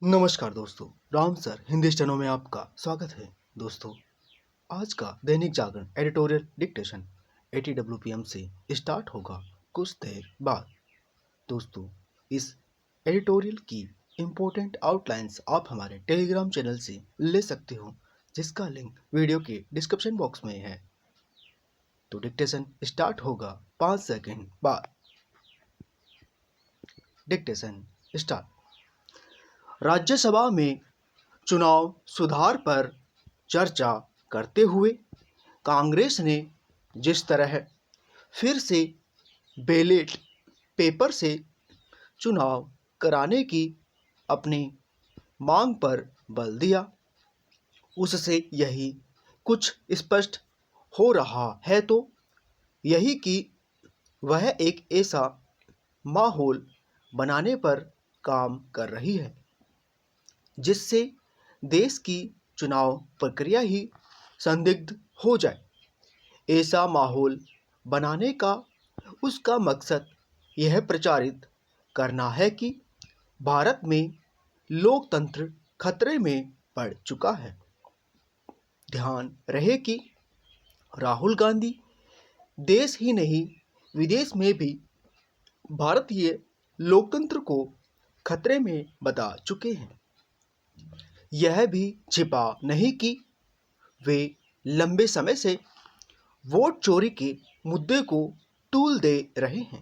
नमस्कार दोस्तों, Ram sir Hindi steno में आपका स्वागत है। दोस्तों, आज का Dainik Jagran editorial dictation ATWPM से स्टार्ट होगा कुछ देर बाद। दोस्तों, इस एडिटोरियल की इम्पोर्टेंट आउटलाइंस आप हमारे टेलीग्राम चैनल से ले सकते हो, जिसका लिंक वीडियो के डिस्क्रिप्शन बॉक्स में है। तो डिक्टेशन स्टार्ट होगा 5 सेकंड बाद। Dictation start. राज्यसभा में चुनाव सुधार पर चर्चा करते हुए कांग्रेस ने जिस तरह फिर से बैलेट पेपर से चुनाव कराने की अपनी मांग पर बल दिया, उससे यही कुछ स्पष्ट हो रहा है तो यही कि वह एक ऐसा माहौल बनाने पर काम कर रही है जिससे देश की चुनाव प्रक्रिया ही संदिग्ध हो जाए। ऐसा माहौल बनाने का उसका मकसद यह प्रचारित करना है कि भारत में लोकतंत्र खतरे में पड़ चुका है। ध्यान रहे कि राहुल गांधी देश ही नहीं विदेश में भी भारतीय लोकतंत्र को खतरे में बता चुके हैं। यह भी छिपा नहीं कि वे लंबे समय से वोट चोरी के मुद्दे को तूल दे रहे हैं।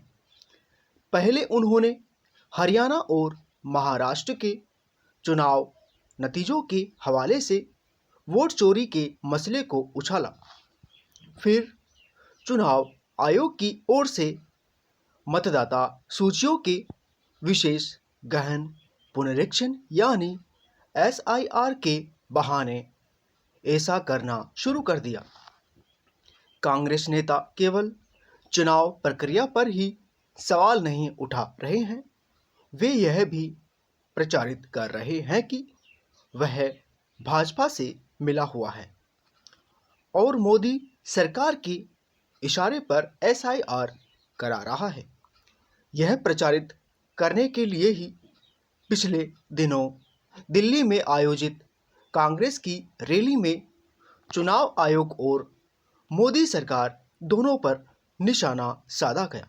पहले उन्होंने हरियाणा और महाराष्ट्र के चुनाव नतीजों के हवाले से वोट चोरी के मसले को उछाला। फिर चुनाव आयोग की ओर से मतदाता सूचियों के विशेष गहन पुनरीक्षण यानी SIR के बहाने ऐसा करना शुरू कर दिया। कांग्रेस नेता केवल चुनाव प्रक्रिया पर ही सवाल नहीं उठा रहे हैं, वे यह भी प्रचारित कर रहे हैं कि वह भाजपा से मिला हुआ है और मोदी सरकार के इशारे पर SIR करा रहा है। यह प्रचारित करने के लिए ही पिछले दिनों दिल्ली में आयोजित कांग्रेस की रैली में चुनाव आयोग और मोदी सरकार दोनों पर निशाना साधा गया।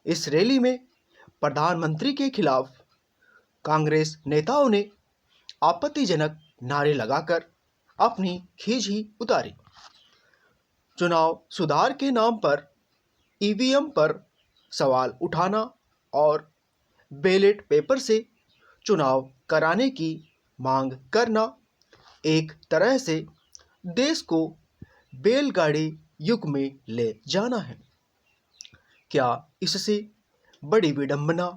इस रैली में प्रधानमंत्री के खिलाफ कांग्रेस नेताओं ने आपत्तिजनक नारे लगाकर अपनी खींच ही उतारी। चुनाव सुधार के नाम पर EVM पर सवाल उठाना और बैलेट पेपर से चुनाव कराने की मांग करना एक तरह से देश को बैलगाड़ी युग में ले जाना है। क्या इससे बड़ी विडंबना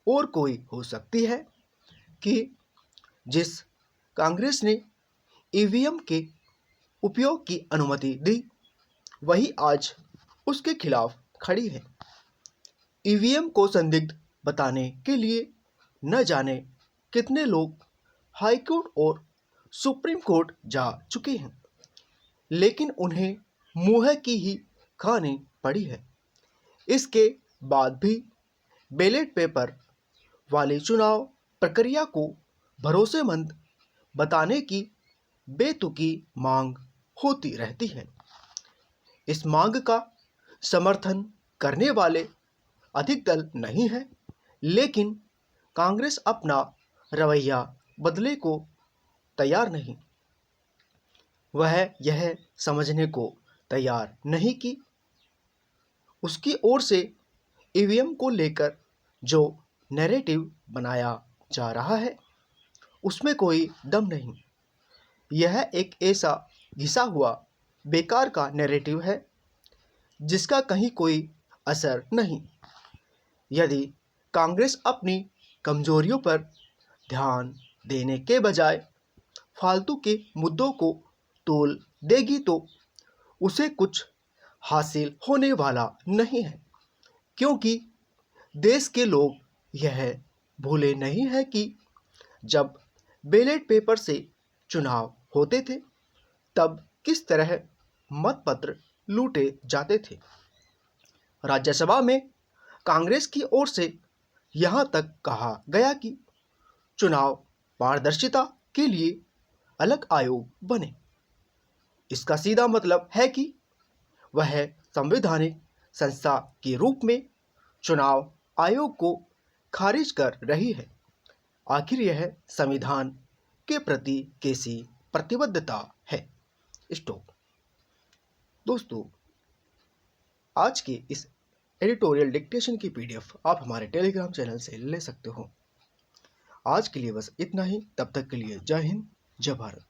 और कोई हो सकती है कि जिस कांग्रेस ने EVM के उपयोग की अनुमति दी, वही आज उसके खिलाफ खड़ी है। EVM को संदिग्ध बताने के लिए न जाने कितने लोग हाईकोर्ट और सुप्रीम कोर्ट जा चुके हैं, लेकिन उन्हें मुँह की ही खानी पड़ी है। इसके बाद भी बैलेट पेपर वाली चुनाव प्रक्रिया को भरोसेमंद बताने की बेतुकी मांग होती रहती है। इस मांग का समर्थन करने वाले अधिक दल नहीं है, लेकिन कांग्रेस अपना रवैया बदलने को तैयार नहीं। वह यह समझने को तैयार नहीं कि उसकी ओर से EVM को लेकर जो नैरेटिव बनाया जा रहा है उसमें कोई दम नहीं। यह एक ऐसा घिसा हुआ बेकार का नैरेटिव है जिसका कहीं कोई असर नहीं। यदि कांग्रेस अपनी कमजोरियों पर ध्यान देने के बजाय फालतू के मुद्दों को तोल देगी तो उसे कुछ हासिल होने वाला नहीं है, क्योंकि देश के लोग यह भूले नहीं हैं कि जब बैलेट पेपर से चुनाव होते थे तब किस तरह मतपत्र लूटे जाते थे। राज्यसभा में कांग्रेस की ओर से यहाँ तक कहा गया कि चुनाव पारदर्शिता के लिए अलग आयोग बने। इसका सीधा मतलब है कि वह संवैधानिक संस्था के रूप में चुनाव आयोग को खारिज कर रही है। आखिर यह संविधान के प्रति कैसी प्रतिबद्धता है? स्टॉप। दोस्तों, आज के इस एडिटोरियल डिक्टेशन की पीडीएफ आप हमारे टेलीग्राम चैनल से ले सकते हो। आज के लिए बस इतना ही। तब तक के लिए जय हिंद, जय भारत।